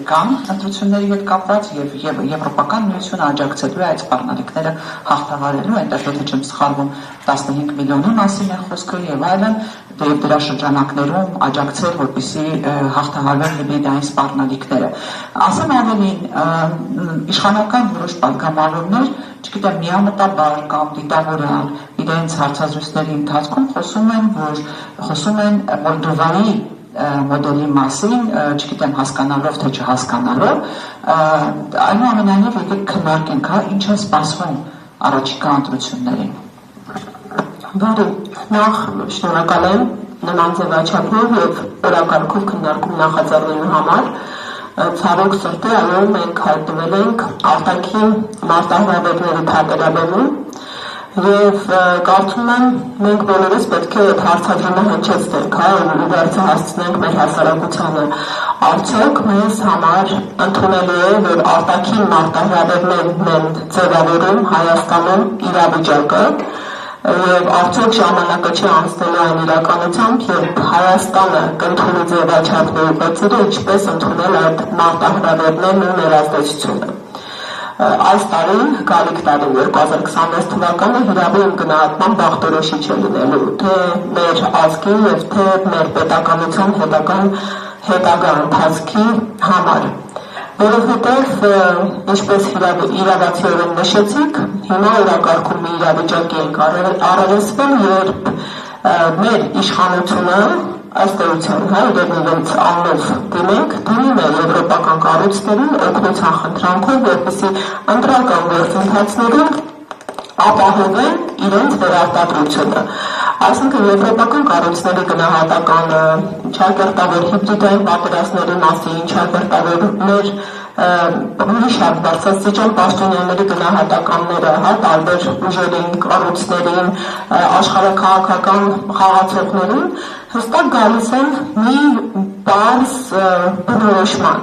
կան ընտրությունների հետ կապված եւ Եվրոպական միությունը աջակցելու է այդ սպառնալիքները հաղթահարելու, այնտեղ եթե չեմ սխալվում 15 միլիոնի մասին է խոսքը եւ այլն, եւ դրա շրջանակներում աջակցել, որպեսզի հաղթահարվեն հիբրիդային սպառնալիքները։ Ասեմ ավելին, իշխանական որոշ պատգամավորներ, չգիտեմ, միամտաբար կամ դիտավորյալ իրենց հարցազրույցների ընթացքում խոսում են Մոլդովայի մոդելի մասին, չգիտեմ, հասկանալով թե չհասկանալով, այնուամենայնիվ եկեք քննարկենք, ինչ է սպասվում առաջիկա ընտրություններին։ Բարի, նախ շնորհակալ եմ նման ձևաչափով եւ օրակարգով քննարկում նախաձեռնելու համար։ Ցավոք սրտի, այո, մենք հայտնվել ենք արտաքին մարտահրավերների թատերաբեմում եւ կարծում եմ մենք բոլորս պետք է այդ հարցադրումը հնչեցնենք, ու վերջը հասցնենք մեր հասարակությանը։ Արդյոք մեզ համար ընդունելի է, որ արտաքին մարտահրավերներն են ձևավորում Հայաստանում իրավիճակը, եւ արդյոք ժամանակը չի անցնելու այն իրականությամբ, երբ Հայաստանը կընդունի ձևաչափների, բայց ինչպես ընդունել այդ մարտահրավերներն ու ներազդեցությունը։ Այս տարի, գալիք տարի 2026 թվականը հիրավի գնահատման բախտորոշիչ է լինելու, թե մեր ազգի եւ թե մեր պետականության հետագա ընթացքի համար։ Որովհետև, ինչպես իրավացիորեն նշեցիք, հիմա օրակարգում մի իրավիճակի ենք առերեսվել, երբ մեր իշխանությունը ըստ էության, իրենց անունով դիմում է եվրոպական կառույցներին օգնության խնդրանքով, որպեսզի ընտրական գործընթացներում ապահովեն իրենց վերարտադրությունը։ Այսինքն եվրոպական կառույցների գնահատական չակերտավոր հիբրիդային պատերազմների մասին, չակերտավոր մեր ուրիշ բարձրաստիճան պաշտոնյաների գնահատականները, տարբեր ուժերին, կառույցներին, աշխարհաքաղաքական խաղացողներին հստակ գալիս են մի բարձ բնորոշման։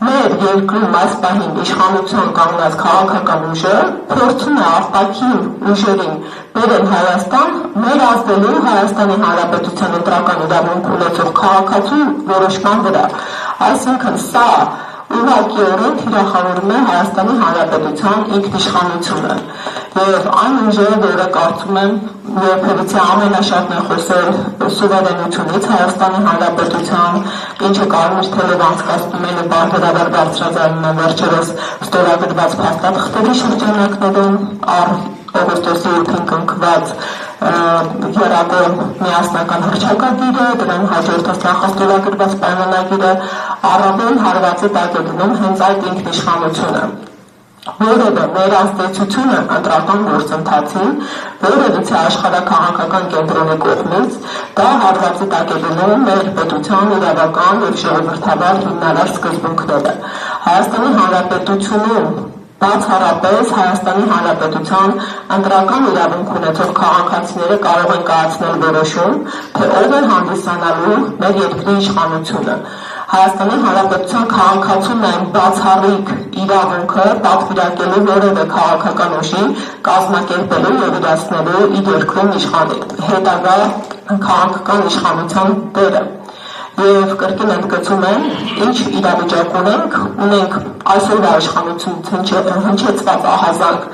Մեր երկրում այս պահին իշխանության կանգնած քաղաքական ուժը փորձում է արտաքին ուժերին բերել Հայաստան ներազդելու Հայաստանի Հանրապետության ընտրական իրավունք ունեցող քաղաքացու որոշման վրա։ Այսինքն սա ուղղակիորեն թիրախավորում է Հայաստանի Հանրապետության ինքնիշխանությունը եւ այն ուժերը, որը կարծում եմ երբևիցե ամենաշատն է խոսել սուվերենությունից Հայաստանի Հանրապետության, ինչը կարմիր թելով անցկացնում են ու բարբերաբար բարձրաձայնում են վերջերս ստորագրված փաստաթղթերի շրջանակներում օգոստոսի 8-ին կնքված Երակոմ միասնական հռչակագիրը, դրան հաջորդած նախաստորագրված պայմանագիրը առավել հարվածի տակ է դնում հենց այդ ինքնիշխանությունը։ Որևէ ներազդեցությունը ընտրական գործընթացին, որևիցե աշխարհաքաղաքական կենտրոնի կողմից, դա հարվածի տակ է դնում մեր պետության իրավական եւ ժողովրդավար հիմնարար սկզբունքները։ Հայաստանի Հանրապետությունում բացառապես Հայաստանի Հանրապետության ընտրական իրավունք ունեցող քաղաքացիները կարող են կայացնել որոշում, թե ով է հանդիսանալու մեր երկրի իշխանությունը։ Հայաստանի Հանրապետության քաղաքացուն այն բացառիկ իրավունքը պատվիրակելու որևէ քաղաքական ուժի կազմակերպելու եւ իրացնելու իր երկրում հետագա քաղաքական իշխանության դերը։ Եվ կրկին ընդգծում եմ, ինչ իրավիճակ ունենք այսօրվա իշխանությունից հնչեցված ահազանգ,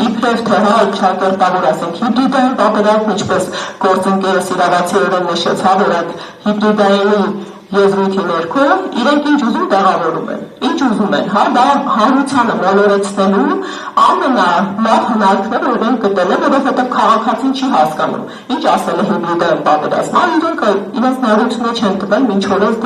իբրև թե չակերտավոր ասենք հիբրիդային պատերազմ, ինչպես գործընկերս իրավացիորեն նշեց, որ այդ հիբրիդային եզրույթի ներքո իրենք ինչ ուզում տեղավորում են, ինչ ուզում են, դա հանրությանը մոլորեցնելու ամենալավ հնարքները իրենք գտել են, որովհետև քաղաքացին չի հասկանում, ինչ ասել է հիբրիդային պատերազմ, իրենք իրենց նորությունը չեն տվել մինչ օրս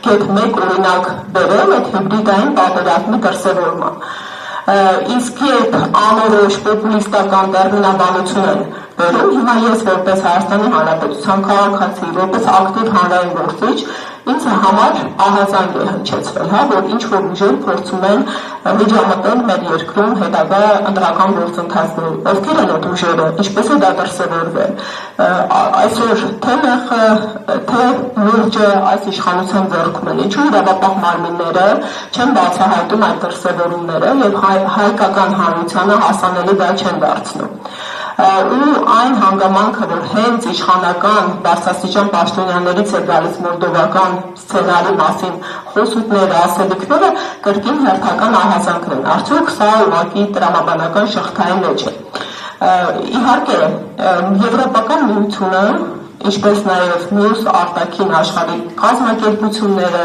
գեթ մեկ օրինակ բերել այդ հիբրիդային պատերազմի դրսևորման։ Իսկ երբ անորոշ պոպուլիստական տերմինաբանություն են բերում, հիմա ես որպես Հայաստանի Հանրապետության քաղաքացի, որպես ակտիվ հանրային գործիչ, ինձ համար ահազանգ է հնչեցվել, որ ինչ-որ ուժեր փորձում են միջամտել մեր երկրում հետագա ընտրական գործընթացներում։ Ովքեր են այդ ուժերը, ինչպես է դա դրսևորվել։ Այսօր թե մեղը, թե լուրջը այս իշխանության ձեռքում են, ինչու իրավապահ մարմինները չեն բացահայտում այդ դրսևորումները եւ հայկական հանրությանը հասանելի դա չեն դարձնում։ ու այն հանգամանքը, որ հենց իշխանական բարձրաստիճան պաշտոնյաներից է գալիս մոլդովական սցենարի մասին խոսուտները, ասելիքները կրկին հերթական ահազանգներ են։ Արդյոք սա ուղղակի տրամաբանական շղթայի մեջ է։ Իհարկե, Եվրոպական միությունը, ինչպես նաև մյուս արտաքին աշխարհի կազմակերպությունները,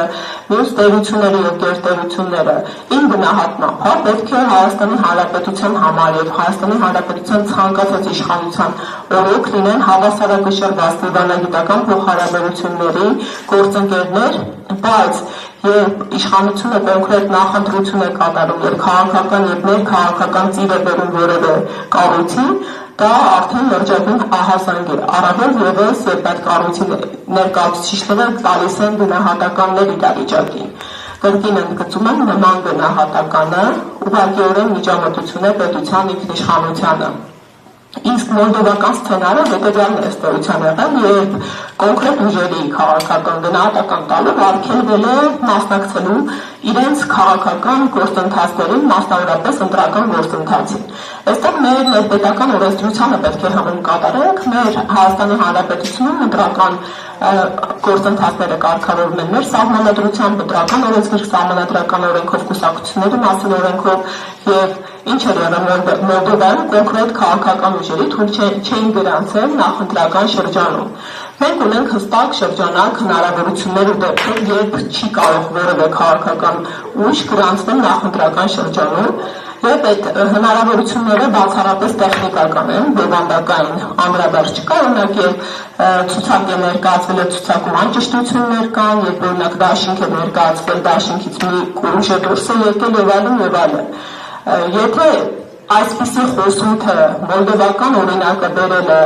մյուս տերությունների և գերտերությունները իմ գնահատմամբ պետք է Հայաստանի Հանրապետության համար և Հայաստանի Հանրապետության ցանկացած իշխանության օրոք լինեն հավասարակշռված դիվանագիտական փոխհարաբերությունների գործընկերներ, բայց երբ իշխանությունը կոնկրետ նախընտրություն է կատարում և քաղաքական և ներքաղաքական ծիր է բերում որևէ կառույցի, դա արդեն լրջագույն ահազանգ է, առավել ևս երբ այդ կառույցի ներկայացուցիչները տալիս են գնահատականներ իրավիճակին։ Կրկին ընդգծում եմ, նման գնահատականը ուղղակիորեն միջամտություն է պետության ինքնիշխանությանը։ Իսկ մոլդովական սցենարը հետևյալն է ստորության եղել, երբ կոնկրետ ուժերի քաղաքական գնահատական տալով արգելվել է մասնակցելու իրենց քաղաքական գործընթացներին, մասնավորապես ընտրական գործընթացին։ Այստեղ մեր ներպետական օրենսդրությանը պետք է համեն կատարենք, մեր Հայաստանի Հանրապետությունում ընտրական գործընթացները կարգավորվում են մեր սահմանադրությամբ, ընտրական օրենսգիրք, սահմանադրական օրենքով, կուսակցությունների մասին օրենքով եւ ինչ էր եղել Մոլդովայում կոնկրետ քաղաքական ուժերի թույլ չէին գրանցել նախընտրական շրջանում։ Մենք ունենք հստակ շրջանակ հնարավորություններ ու դեպքեր, երբ չի կարող որևէ քաղաքական ուժ գրանցվել նախընտրական շրջանում, եւ այդ հնարավորությունները բացառապես տեխնիկական են, բովանդակային անդրադարձ չկա, օրինակ ցուցակ է ներկայացվել է ցուցակում անճշտություններ կան, երբ օրինակ դաշինք է ներկայացվել, դաշինքից մի ուժ է դուրս է եկել եւ այլն։ Եթե այսպիսի խոսունքը մոլդովական օրինակը բերելը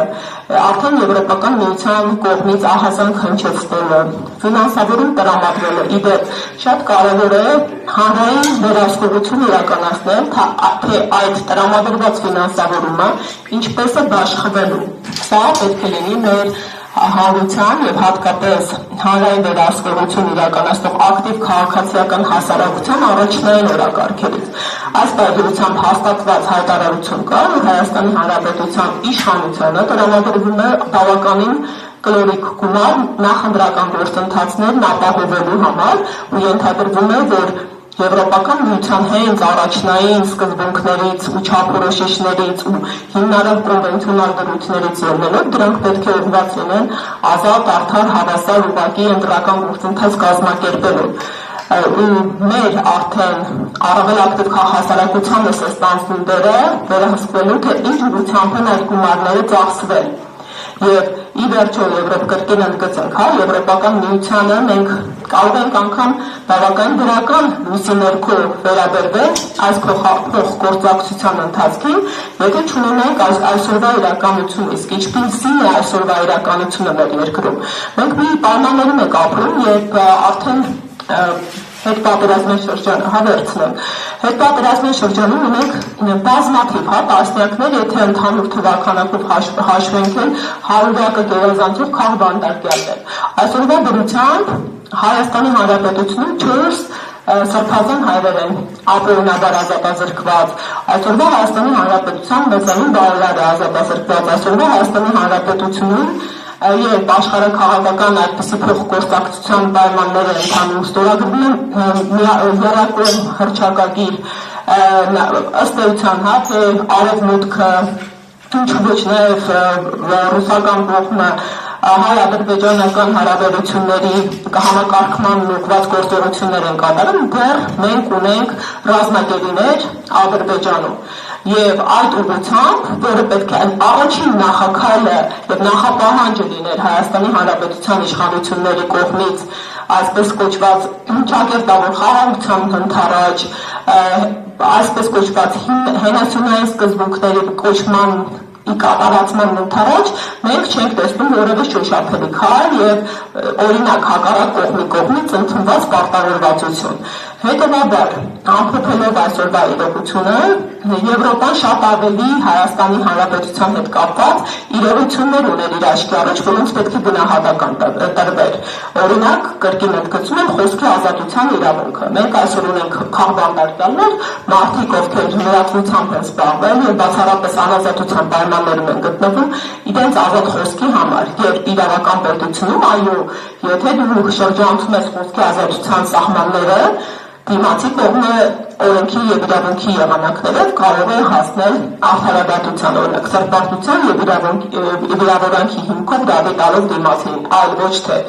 արդեն Եվրոպական միության կողմից ահազանգ հնչեցնելը, ֆինանսավորում տրամադրելը, իդեպ շատ կարևոր է հանրային վերահսկողություն իրականացնել, թե այդ տրամադրված ֆինանսավորումը ինչպես է բաշխվելու։ Սա պետք է լինի մեր հանրության եւ հատկապես հանրային վերահսկողություն իրականացնող ակտիվ քաղաքացիական հասարակության առաջնային օրակարգերից։ Այս պայմանությամբ հաստատված հայտարարություն կա, որ Հայաստանի Հանրապետության իշխանությունը տրամադրվում է բավականին կլորիկ գումար նախընտրական գործընթացներն ապահովելու համար ու ենթադրվում է, որ Եվրոպական միության հենց առաջնային սկզբունքներից ու չափորոշիչներից ու հիմնարար կոնվենցիոնալ դրույթներից ելնելով դրանք պետք է ուղղված լինեն ազատ, արդար, հավասար, ուղղակի ընտրական գործընթաց կազմակերպելու։ Ու մեր արդեն առավել ակտիվ հասարակությանը ստանձնում դերը վերահսկվելու, թե ինչ ուղղությամբ են այդ գումարները ծախսվել։ Եվ ի վերջո կրկին ընդգծենք, Եվրոպական միությանը մենք կարող ենք անգամ բավական դրական լույսի ներքո վերաբերվել այս փոխգործակցության ընթացքին, եթե չունենենք այսօրվա իրականությունը, իսկ ինչպիսին է այսօրվա իրականությունը մեր երկրում։ Մենք մի պայմաններում ենք ապրում, երբ արդեն հետպատերազմյան շրջանը հավերցնենք։ Հետպատերազմյան շրջանում ունենք բազմաթիվ տասնյակներ, եթե ընդհանուր թվականակով հաշվենք են հարյուրյակը գերազանցող քաղբանտարկյալներ։ Այսօրվա դրությամբ Հայաստանի Հանրապետությունում 4 սրբազան հայեր են ապօրինաբար ազատազրկված, այսօրվա Հայաստանի Հանրապետության մեծանուն բարերարը ազատազրկված, այսօրվա Հայաստանի Հանրապետությունում երբ աշխարհաքաղաքական այդպիսի փոխգործակցության պայմանները ընդհանուր ստորագրվում են եռակողմ հռչակագիր ըստ էության, թե արևմուտքը, ինչ ոչ նաև ռուսական կողմը հայ-ադրբեջանական հարաբերությունների համակարգման ուղղված գործողություններ են կատարում, դեռ մենք ունենք ռազմագերիներ Ադրբեջանում։ Եվ այդ ուղղությամբ, որը պետք է առաջին նախաքայլը եւ նախապահանջը լիներ Հայաստանի Հանրապետության իշխանությունների կողմից, այսպես կոչված ճակերտավոր խաղաղության հնթարաջ, այսպես կոչված հենասյունային սկզբունքների կոչման կատարածման ընթരാճ մենք չենք տեսնում որևէ շոշափելի քայլ եւ օրինակ հակառակ կողմի կողմից ընդունված պարտավորվածություն։ Հետևաբար, ամփոփելով այսօրվա իրողությունը, Եվրոպան շատ ավելի Հայաստանի Հանրապետության հետ կապված իրողություններ ուներ իր աչքի առաջ, որոնց պետք է գնահատական տրվեր։ Օրինակ, կրկին ընդգծում եմ խոսքի ազատության իրավունքը։ Մենք այսօր ունենք քաղբանտարկյալներ, մարդիկ, ովքեր լրատվությամբ են զբաղվել եւ բացառապես անազատության պայմաններում են գտնվում իրենց ազատ խոսքի համար։ Երբ իրավական պետությունում, այո, եթե դու շրջանցում ես խոսքի ազատության սահմանները, դիմացի կողմը օրենքի եւ իրավունքի եղանակներով կարող է հասնել արդարադատության, օրինակ սրբարտության եւ իրավունքի հիմքով դատի տալով դիմացին, այլ ոչ թե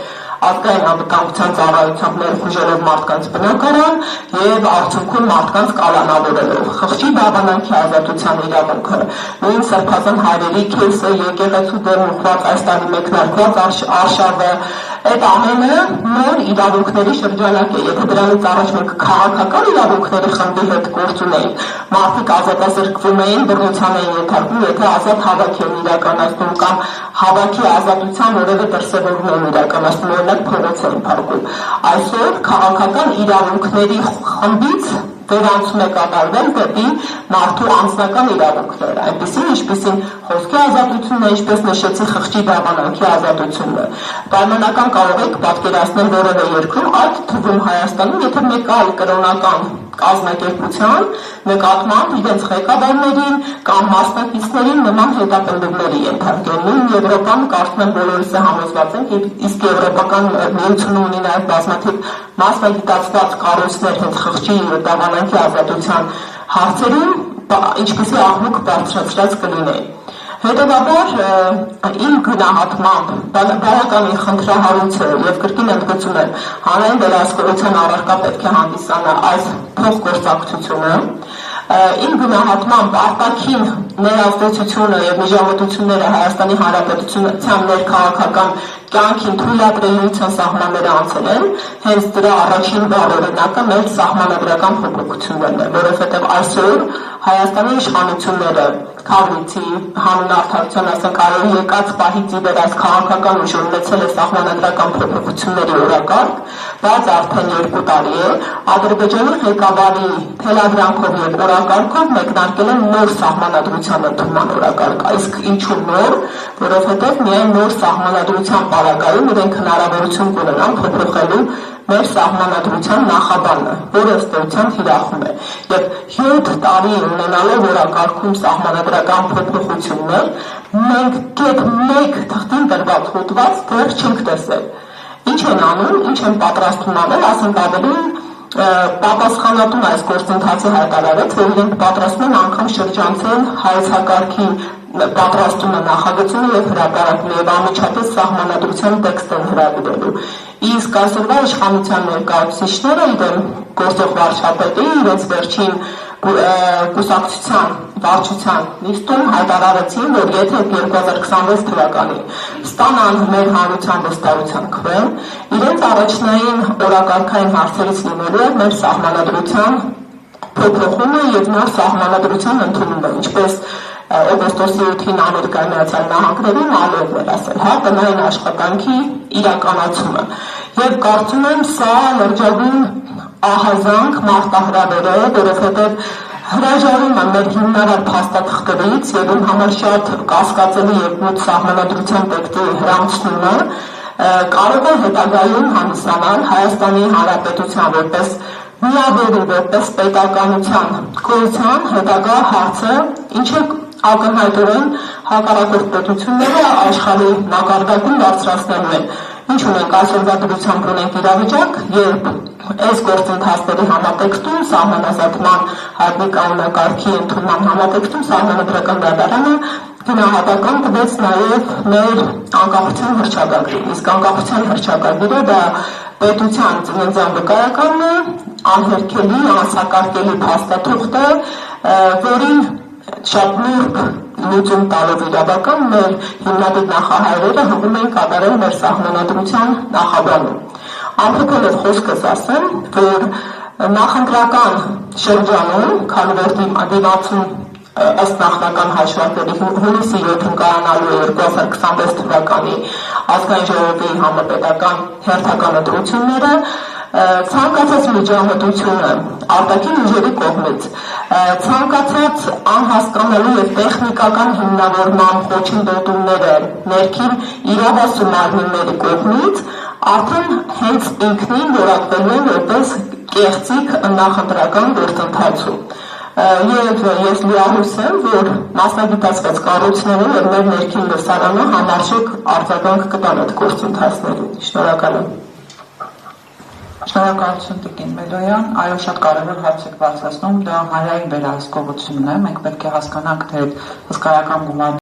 ազգային անվտանգության ծառայությամբ ներխուժելով մարդկանց բնակարան եւ արդյունքում մարդկանց կալանավորելով։ Խղճի դավանանքի ազատության իրավունքը, նույն սրբազան հայրերի քեյսը, եկեղեցու դեմ ուղղված այս տարի մեկնարկված արշավը, այդ ամենը նոր իրավունքների շրջանակ է։ Եթե դրանից առաջ մենք քաղաքական իրավունքների խմբի հետ գործ ունեինք, մարդիկ ազատազրկվում էին, բռնության էին ենթարկվում, եթե ազատ հավաք են իրականացնում կամ հավաքի ազատության որևէ դրսևորում են իրականացնում, օրինակ փողոց էին փակում։ Այսօր քաղաքական իրավունքների խմբից վերանցում է կատարվել դեպի մարդու անձնական իրավունքներ, այնպիսին, ինչպիսին խոսքի ազատությունն է, ինչպես նշեցի, խղճի դավանանքի ազատությունն է։ Պայմանական կարող եք պատկերացնել որևէ երկրում, այդ թվում Հայաստանում, եթե մեկ այլ կրոնական կազմակերպության նկատմամբ իրենց ղեկավարներին կամ մասնակիցներին նման հետապնդումների ենթարկել։ Նույն Եվրոպան կարծում եմ բոլորս համոզված ենք, իսկ Եվրոպական միությունը ունի նաև բազմաթիվ մասնագիտացված կառույցներ հենց խղճի դավանանքի ազատության հարցերում, ինչպիսի աղմուկ բարձրացրած կլինեն։ Հետևաբար իմ գնահատմամբ բավականին խնդրահարույց է եւ կրկին ընդգծում եմ, հանրային վերահսկողության առարկա պետք է հանդիսանա այս փոխգործակցությունը։ Իմ գնահատմամբ արտաքին ներազդեցությունը եւ միջամտությունները Հայաստանի Հանրապետության ներքաղաքական կյանքին թույլատրելիության սահմանները անցել են, հենց դրա առաջին վառ օրինակը մեր սահմանադրական փոփոխություններն են, որովհետեւ այսօր Հայաստանի իշխանությունները Քավնիցի հանուն արդարության ասենք այո եկած պահից ի վեր այս քաղաքական ուժը ունեցել է սահմանադրական փոփոխությունների օրակարգ, բայց արդեն 2 տարի է Ադրբեջանի ղեկավարի թելադրանքով եւ օրակարգով մեկնարկել են նոր սահմանադրության ընդունման օրակարգ, իսկ ինչու նոր, որովհետեւ միայն նոր սահմանադրության պարագայում իրենք հնարավորություն կունենան փոփոխելու մեր սահմանադրության նախաբանը, որը ըստ էության թիրախում է։ Եվ 7 տարի ունենալով օրակարգում սահմանադրական փոփոխություններ, մենք կետ 1 թղթին դրված հոդված դեռ չենք տեսել։ Ինչ են անում, ինչ են պատրաստում անել, ասենք ավելին պատասխանատուն այս գործընթացի հայտարարեց, որ իրենք պատրաստում են անգամ շրջանցել հայեցակարգի պատրաստումը նախագծումը եւ հրապարակումը եւ անմիջապես սահմանադրության տեքստ են հրավիրելու։ Իսկ այսօրվա իշխանության ներկայացուցիչները իրեն գործող վարչապետի իրենց վերջին կուսակցության վարչության նիստում հայտարարեցին, որ եթե 2026 թվականին ստանան մեր հանրության վստահության քվեն, իրենց առաջնային օրակարգային հարցերից լինելու է մեր սահմանադրության փոփոխումը եւ նոր սահմանադրության ընդունումը, ինչպես օգոստոսի 8-ին Ամերիկայի Միացյալ Նահանգներում ալով էր ասել, հա, տնային աշխատանքի իրականացումը։ Եվ կարծում եմ սա լրջագույն ահազանգ մարտահրավեր է, որովհետև հրաժարվում է մեր հիմնարար փաստաթղթերից եւ ում համար շատ կասկածելի եւ մոտ սահմանադրության տեքստի հрамցնումը կարող է հետագայում հանդիսանալ Հայաստանի Հանրապետության որպես միավորի, որպես պետականության գոյության հետագա հարցը, ինչը ակնհայտորեն հակառակորդ պետությունները աշխարհի մակարդակում բարձրացնելու են։ Ինչ ունենք այսօրվա դրությամբ ունենք իրավիճակ, երբ այս գործընթացների համատեքստում սահմանազատման հայտնի կանոնակարգի ընդունման համատեքստում սահմանադրական դատարանը գնահատական տվեց նաև մեր անկախության հռչակագրին, իսկ անկախության հռչակագիրը դա պետության ծննդյան վկայականն է, անհերքելի, անսակարկելի փաստաթուղթ է, որին շատ նուրբ լուծում տալով իրավական մեր հիմնադիր նախահայրերը հողում են կատարել մեր սահմանադրության նախաբանում։ Ամփոփելով խոսքս ասեմ, որ նախընտրական շրջանում, քանի որ դիմացում ըստ նախնական հաշվարկների հունիսի 7-ին կայանալու է 2026 թվականի ազգային ժողովի համապետական հերթական ընտրությունները, ցանկացած միջամտությունը արտաքին ուժերի կողմից, ցանկացած անհասկանալի եւ տեխնիկական հիմնավորման խոչընդոտումները ներքին իրավասու մարմինների կողմից արդեն հենց ինքնին որակվելու են որպես կեղծիք նախընտրական գործընթացում։ Եվ ես լիահույս եմ, որ մասնագիտացված կառույցները եւ մեր ներքին լսարանը համարժեք արձագանք կտան այդ գործընթացներին։ Շնորհակալ եմ։ Շնորհակալություն Տիկին Մելոյան, այո, շատ կարևոր հարց եք բարձրացնում, դա հանրային վերահսկողությունն է, մենք պետք է հասկանանք, թե հսկայական գումար